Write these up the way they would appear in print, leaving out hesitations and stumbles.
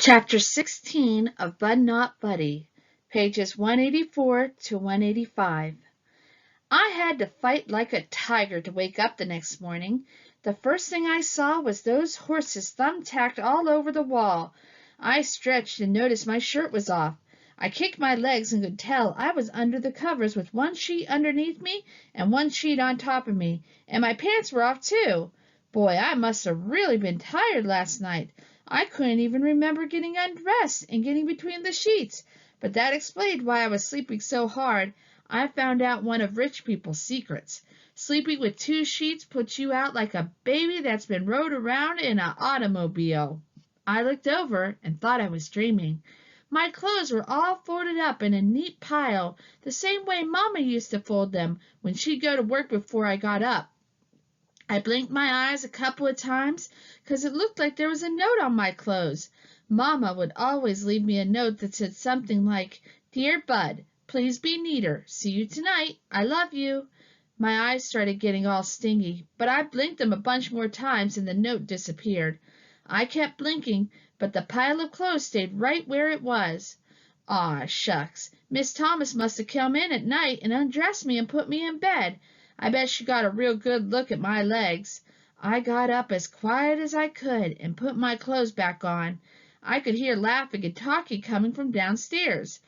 Chapter 16 of Bud Not Buddy, pages 184 to 185. I had to fight like a tiger to wake up the next morning. The first thing I saw was those horses thumbtacked all over the wall. I stretched and noticed my shirt was off. I kicked my legs and could tell I was under the covers with one sheet underneath me and one sheet on top of me, and my pants were off too. Boy, I must have really been tired last night. I couldn't even remember getting undressed and getting between the sheets, but that explained why I was sleeping so hard. I found out one of rich people's secrets. Sleeping with two sheets puts you out like a baby that's been rode around in an automobile. I looked over and thought I was dreaming. My clothes were all folded up in a neat pile, the same way Mama used to fold them when she'd go to work before I got up. I blinked my eyes a couple of times, 'cause it looked like there was a note on my clothes. Mama would always leave me a note that said something like, "Dear Bud, please be neater. See you tonight. I love you." My eyes started getting all stingy, but I blinked them a bunch more times and the note disappeared. I kept blinking, but the pile of clothes stayed right where it was. Aw, shucks. Miss Thomas must have come in at night and undressed me and put me in bed. I bet she got a real good look at my legs. I got up as quiet as I could and put my clothes back on. I could hear laughing and talking coming from downstairs.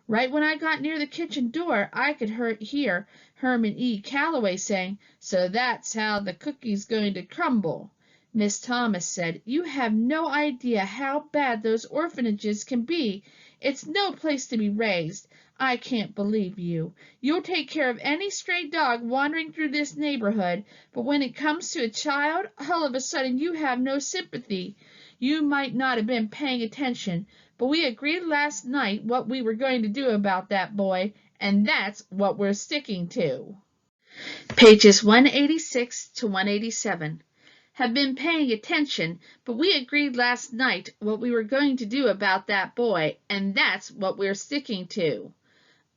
Right when I got near the kitchen door, I could hear Herman E. Calloway saying, "So that's how the cookie's going to crumble." Miss Thomas said, "You have no idea how bad those orphanages can be. It's no place to be raised. I can't believe you. You'll take care of any stray dog wandering through this neighborhood, but when it comes to a child, all of a sudden you have no sympathy. You might not have been paying attention, but we agreed last night what we were going to do about that boy, and that's what we're sticking to." Pages 186 to 187. Have been paying attention, but we agreed last night what we were going to do about that boy, and that's what we're sticking to.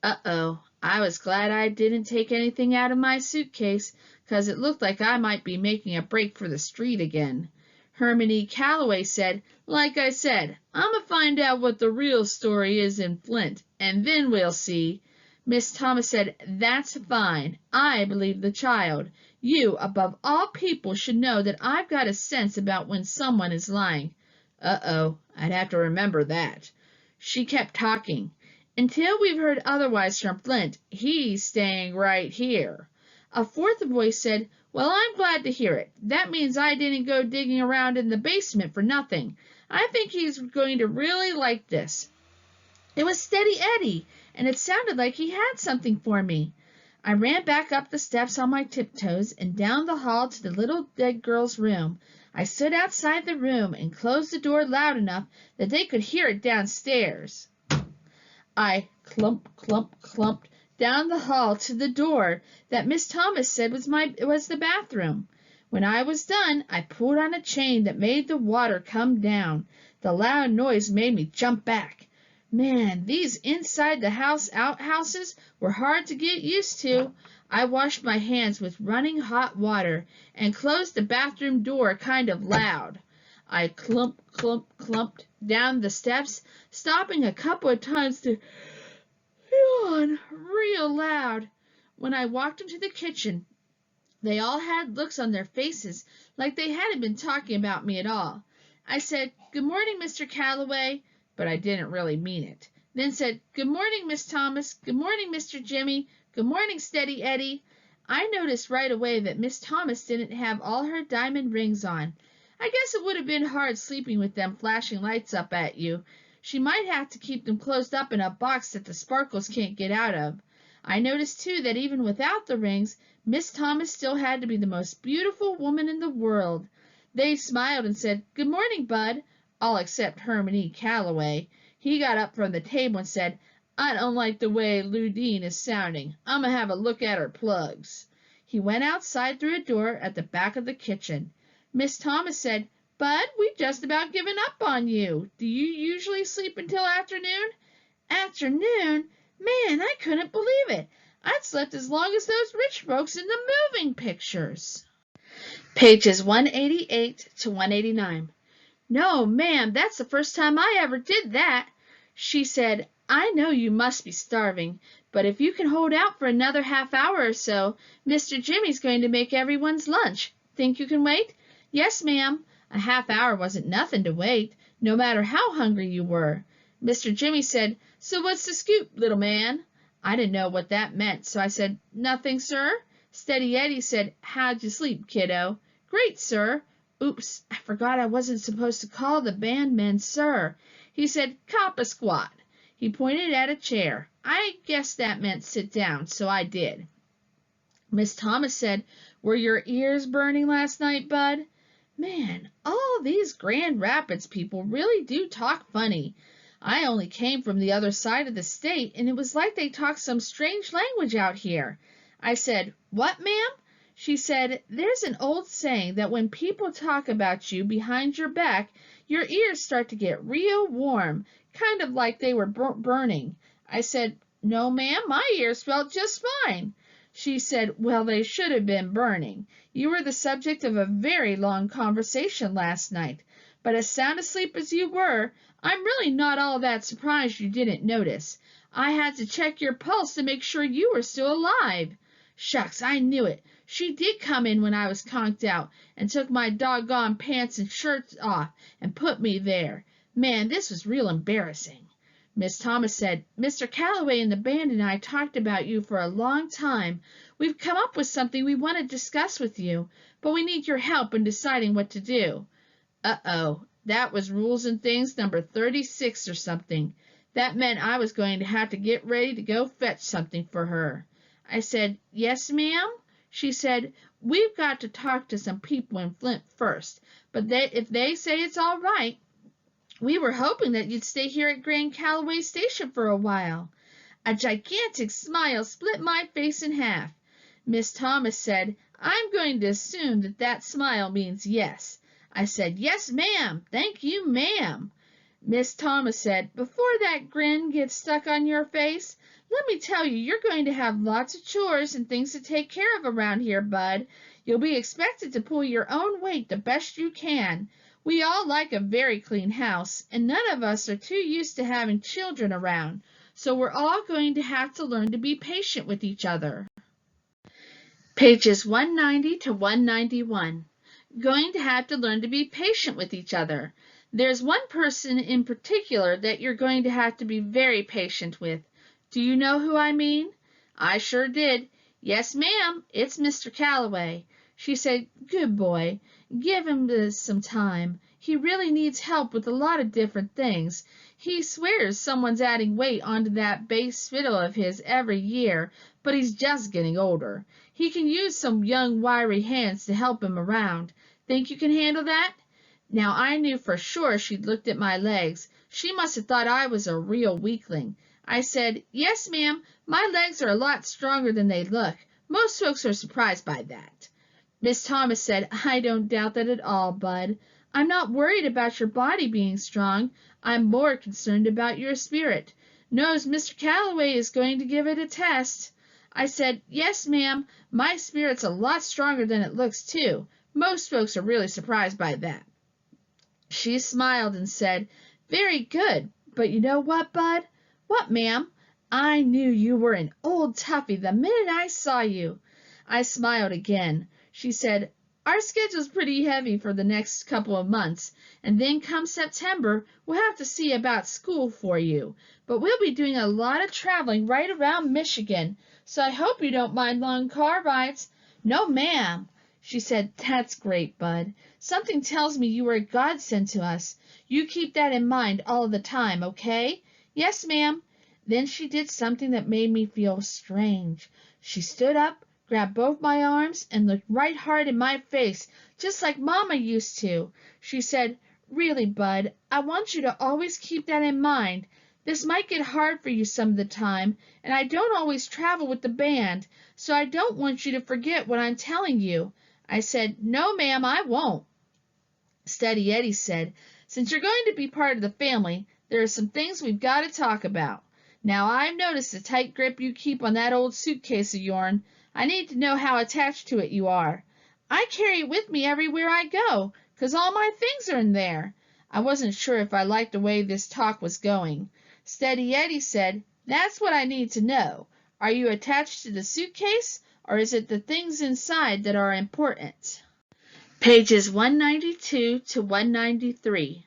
Uh-oh, I was glad I didn't take anything out of my suitcase, 'cause it looked like I might be making a break for the street again. Herman E. Calloway said, "Like I said, I'm a find out what the real story is in Flint, and then we'll see." Miss Thomas said, "That's fine. I believe the child. You, above all people, should know that I've got a sense about when someone is lying." Uh-oh, I'd have to remember that. She kept talking. "Until we've heard otherwise from Flint, he's staying right here." A fourth voice said, "Well, I'm glad to hear it. That means I didn't go digging around in the basement for nothing. I think he's going to really like this." It was Steady Eddie, and it sounded like he had something for me. I ran back up the steps on my tiptoes and down the hall to the little dead girl's room. I stood outside the room and closed the door loud enough that they could hear it downstairs. I clumped down the hall to the door that Miss Thomas said was the bathroom. When I was done, I pulled on a chain that made the water come down. The loud noise made me jump back. Man, these inside the house outhouses were hard to get used to. I washed my hands with running hot water and closed the bathroom door kind of loud. I clumped down the steps, stopping a couple of times to yawn real loud. When I walked into the kitchen, they all had looks on their faces like they hadn't been talking about me at all. I said, "Good morning, Mr. Calloway," but I didn't really mean it. Then said, "Good morning, Miss Thomas. Good morning, Mr. Jimmy. Good morning, Steady Eddie." I noticed right away that Miss Thomas didn't have all her diamond rings on. I guess it would have been hard sleeping with them flashing lights up at you. She might have to keep them closed up in a box that the sparkles can't get out of. I noticed, too, that even without the rings, Miss Thomas still had to be the most beautiful woman in the world. They smiled and said, "Good morning, Bud," all except Herman E. Calloway. He got up from the table and said, "I don't like the way Ludine is sounding. I'm going to have a look at her plugs." He went outside through a door at the back of the kitchen. Miss Thomas said, "Bud, we've just about given up on you. Do you usually sleep until afternoon?" Afternoon? Man, I couldn't believe it. I'd slept as long as those rich folks in the moving pictures. Pages 188 to 189. No, ma'am, that's the first time I ever did that. She said, I know you must be starving, but if you can hold out for another half-hour or so, Mr. Jimmy's going to make everyone's lunch. Think you can wait? Yes, ma'am. A half-hour wasn't nothing to wait, no matter how hungry you were. Mr. Jimmy said, So what's the scoop, little man? I didn't know what that meant, so I said, Nothing, sir. Steady Eddie said, How'd you sleep, kiddo? Great, sir. Oops, I forgot I wasn't supposed to call the bandmen sir. He said, Cop a squat. He pointed at a chair. I guess that meant sit down, so I did. Miss Thomas said, Were your ears burning last night, Bud? Man, all these Grand Rapids people really do talk funny. I only came from the other side of the state, and it was like they talked some strange language out here. I said, What, ma'am? She said, There's an old saying that when people talk about you behind your back, your ears start to get real warm, kind of like they were burning. I said, No, ma'am, my ears felt just fine. She said, Well, they should have been burning. You were the subject of a very long conversation last night, but as sound asleep as you were, I'm really not all that surprised you didn't notice. I had to check your pulse to make sure you were still alive. Shucks, I knew it. She did come in when I was conked out and took my doggone pants and shirt off and put me there. Man, this was real embarrassing. Miss Thomas said, Mr. Calloway and the band and I talked about you for a long time. We've come up with something we want to discuss with you, but we need your help in deciding what to do. Uh-oh, that was Rules and Things number 36 or something. That meant I was going to have to get ready to go fetch something for her. I said, Yes, ma'am? She said, We've got to talk to some people in Flint first, but if they say it's all right, we were hoping that you'd stay here at Grand Calloway Station for a while. A gigantic smile split my face in half. Miss Thomas said, I'm going to assume that that smile means yes. I said, Yes, ma'am. Thank you, ma'am. Miss Thomas said, Before that grin gets stuck on your face, let me tell you, you're going to have lots of chores and things to take care of around here, Bud. You'll be expected to pull your own weight the best you can. We all like a very clean house, and none of us are too used to having children around, so we're all going to have to learn to be patient with each other. Pages 190 to 191. Going to have to learn to be patient with each other. There's one person in particular that you're going to have to be very patient with. Do you know who I mean? I sure did. Yes, ma'am, it's Mr. Calloway. She said, Good boy. Give him some time. He really needs help with a lot of different things. He swears someone's adding weight onto that bass fiddle of his every year, but he's just getting older. He can use some young wiry hands to help him around. Think you can handle that? Now I knew for sure she'd looked at my legs. She must have thought I was a real weakling. I said, Yes, ma'am, my legs are a lot stronger than they look. Most folks are surprised by that. Miss Thomas said, I don't doubt that at all, Bud. I'm not worried about your body being strong. I'm more concerned about your spirit. Knows Mr. Calloway is going to give it a test. I said, Yes, ma'am, my spirit's a lot stronger than it looks, too. Most folks are really surprised by that. She smiled and said, Very good, but you know what, Bud? What, ma'am? I knew you were an old toughie the minute I saw you. I smiled again. She said, Our schedule's pretty heavy for the next couple of months, and then come September, we'll have to see about school for you. But we'll be doing a lot of traveling right around Michigan, so I hope you don't mind long car rides. No, ma'am. She said, That's great, Bud. Something tells me you are a godsend to us. You keep that in mind all the time, okay? Yes, ma'am. Then she did something that made me feel strange. She stood up, grabbed both my arms, and looked right hard in my face, just like Mama used to. She said, Really, Bud, I want you to always keep that in mind. This might get hard for you some of the time, and I don't always travel with the band, so I don't want you to forget what I'm telling you. I said, No, ma'am, I won't. Steady Eddie said, Since you're going to be part of the family, there are some things we've got to talk about. Now, I've noticed the tight grip you keep on that old suitcase of yourn. I need to know how attached to it you are. I carry it with me everywhere I go, 'cause all my things are in there. I wasn't sure if I liked the way this talk was going. Steady Eddie said, "That's what I need to know. Are you attached to the suitcase, or is it the things inside that are important?" Pages 192 to 193.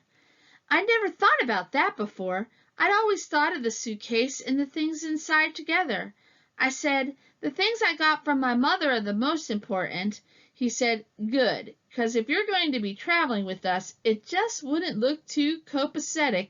I never thought about that before. I'd always thought of the suitcase and the things inside together. I said, "The things I got from my mother are the most important." He said, "Good, because if you're going to be traveling with us, it just wouldn't look too copacetic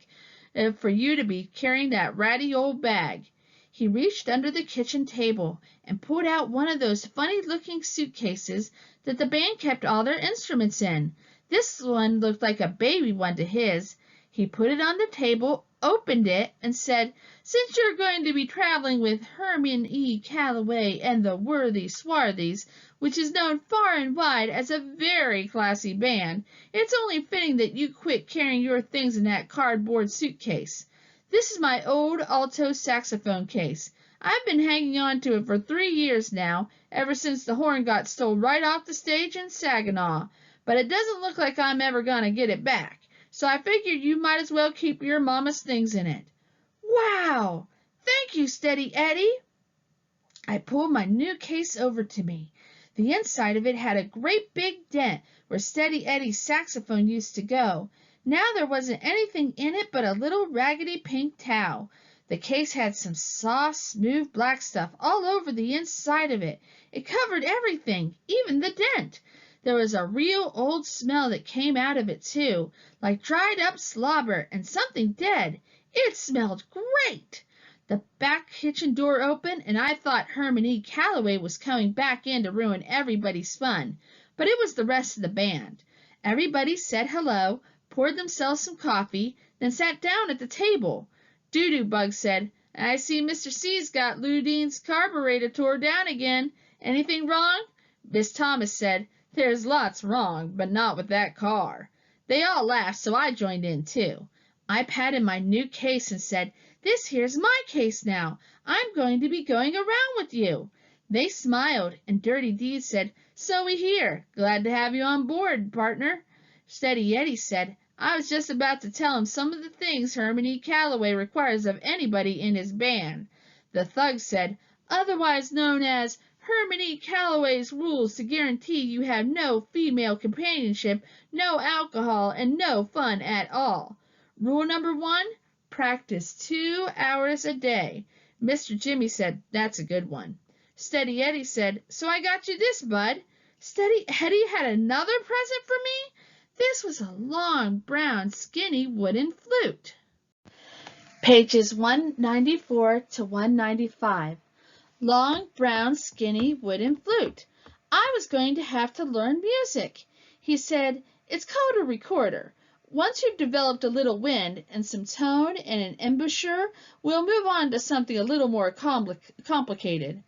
for you to be carrying that ratty old bag." He reached under the kitchen table and pulled out one of those funny-looking suitcases that the band kept all their instruments in. This one looked like a baby one to his. He put it on the table, opened it, and said, "Since you're going to be traveling with Herman E. Calloway and the Worthy Swarthies, which is known far and wide as a very classy band, it's only fitting that you quit carrying your things in that cardboard suitcase. This is my old alto saxophone case. I've been hanging on to it for 3 years now, ever since the horn got stole right off the stage in Saginaw, but it doesn't look like I'm ever going to get it back. So I figured you might as well keep your mama's things in it." "Wow! Thank you, Steady Eddie." I pulled my new case over to me. The inside of it had a great big dent where Steady Eddie's saxophone used to go. Now there wasn't anything in it but a little raggedy pink towel. The case had some soft, smooth black stuff all over the inside of it. It covered everything, even the dent. There was a real old smell that came out of it, too, like dried-up slobber and something dead. It smelled great. The back kitchen door opened, and I thought Herman E. Calloway was coming back in to ruin everybody's fun, but it was the rest of the band. Everybody said hello, poured themselves some coffee, then sat down at the table. Doo-Doo Bug said, "I see Mr. C's got Lou Dean's carburetor tore down again. Anything wrong?" Miss Thomas said, "There's lots wrong, but not with that car." They all laughed, so I joined in, too. I patted my new case and said, "This here's my case now. I'm going to be going around with you." They smiled, and Dirty Deeds said, "So we hear. Glad to have you on board, partner." Steady Eddie said, "I was just about to tell him some of the things Herman E. Calloway requires of anybody in his band." The Thug said, "Otherwise known as Herman E. Calloway's rules to guarantee you have no female companionship, no alcohol, and no fun at all. Rule number 1, practice 2 hours a day." Mr. Jimmy said, "That's a good one." Steady Eddie said, "So I got you this, bud." Steady Eddie had another present for me? This was a long, brown, skinny wooden flute. Pages 194 to 195. Long, brown, skinny wooden flute. I was going to have to learn music. He said, "It's called a recorder. Once you've developed a little wind and some tone and an embouchure, we'll move on to something a little more complicated."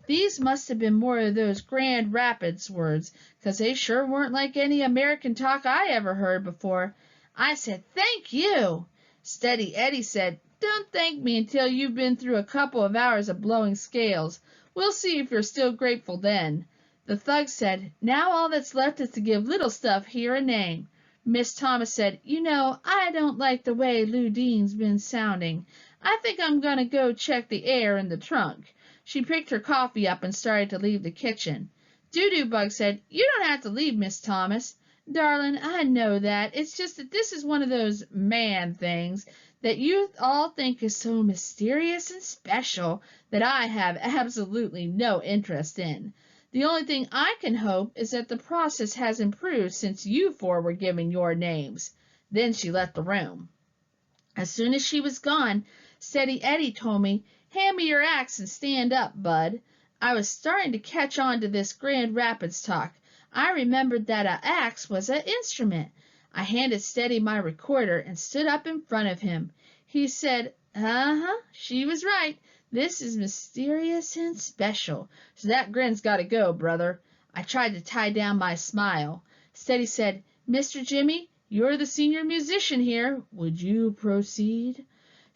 These must have been more of those Grand Rapids words, 'cause they sure weren't like any American talk I ever heard before. I said, "Thank you." Steady Eddie said, "Don't thank me until you've been through a couple of hours of blowing scales. We'll see if you're still grateful then." The Thug said, "Now all that's left is to give Little Stuff here a name." Miss Thomas said, "You know, I don't like the way Lou Dean's been sounding. I think I'm going to go check the air in the trunk." She picked her coffee up and started to leave the kitchen. Doo-Doo Bug said, "You don't have to leave, Miss Thomas." "Darling, I know that. It's just that this is one of those man things that you all think is so mysterious and special that I have absolutely no interest in. The only thing I can hope is that the process has improved since you four were given your names." Then she left the room. As soon as she was gone, Steady Eddie told me, "Hand me your axe and stand up, bud." I was starting to catch on to this Grand Rapids talk. I remembered that an axe was an instrument. I handed Steady my recorder and stood up in front of him. He said, she was right. This is mysterious and special. So that grin's got to go, brother." I tried to tie down my smile. Steady said, "Mr. Jimmy, you're the senior musician here. Would you proceed?"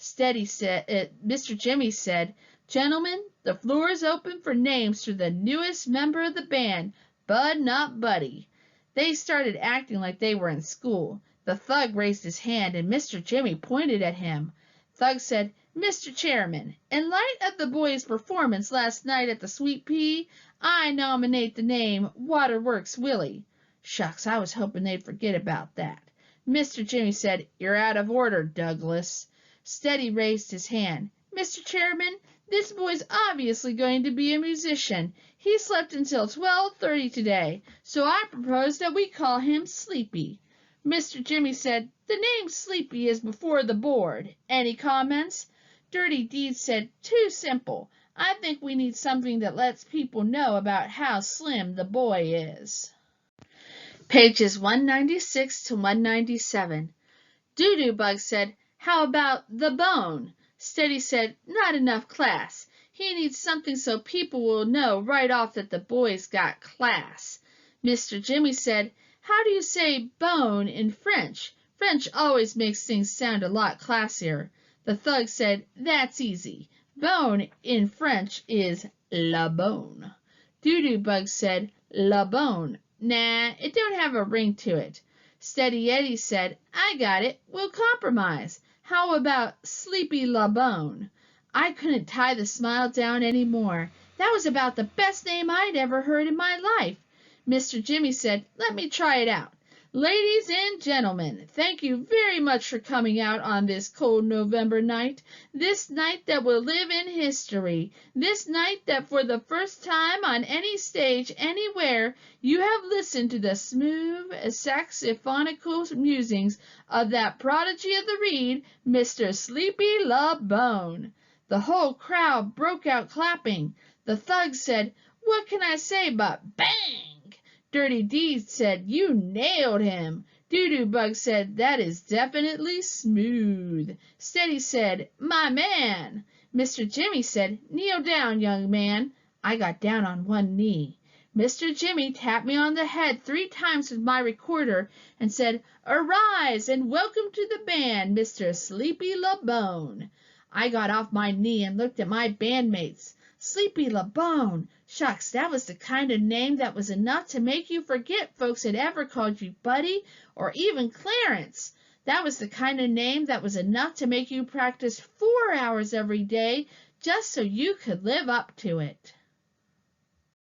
Mr. Jimmy said, "Gentlemen, the floor is open for names for the newest member of the band, Bud Not Buddy." They started acting like they were in school. The thug raised his hand, and Mr. Jimmy pointed at him. Thug said, "Mr. Chairman, in light of the boy's performance last night at the Sweet Pea, I nominate the name Waterworks Willie." Shucks, I was hoping they'd forget about that. Mr. Jimmy said, "You're out of order, Douglas." Steady raised his hand. "Mr. Chairman, this boy's obviously going to be a musician. He slept until 12:30 today, so I propose that we call him Sleepy." Mr. Jimmy said, "The name Sleepy is before the board. Any comments?" Dirty Deeds said, "Too simple. I think we need something that lets people know about how slim the boy is." Pages 196 to 197. Doo-Doo Bug said, "How about the bone?" Steady said, "Not enough class. He needs something so people will know right off that the boy's got class." Mr. Jimmy said, "How do you say bone in French? French always makes things sound a lot classier." The thug said, "That's easy. Bone in French is la bone." Doo-Doo Bug said, "La bone. Nah, it don't have a ring to it." Steady Eddie said, "I got it. We'll compromise. How about Sleepy La Bone?" I couldn't tie the smile down any more. That was about the best name I'd ever heard in my life. Mr. Jimmy said, "Let me try it out. Ladies and gentlemen, thank you very much for coming out on this cold November night, this night that will live in history, this night that for the first time on any stage anywhere you have listened to the smooth saxophonical musings of that prodigy of the reed, Mr. Sleepy La Bone." The whole crowd broke out clapping. The thug said, "What can I say but bang?" Dirty Deeds said, "You nailed him." Doo-Doo Bug said, "That is definitely smooth." Steady said, "My man." Mr. Jimmy said, "Kneel down, young man." I got down on one knee. Mr. Jimmy tapped me on the head 3 times with my recorder and said, "Arise and welcome to the band, Mr. Sleepy La Bone." I got off my knee and looked at my bandmates. Sleepy La Bone. Shucks, that was the kind of name that was enough to make you forget folks had ever called you Buddy or even Clarence. That was the kind of name that was enough to make you practice 4 hours every day just so you could live up to it.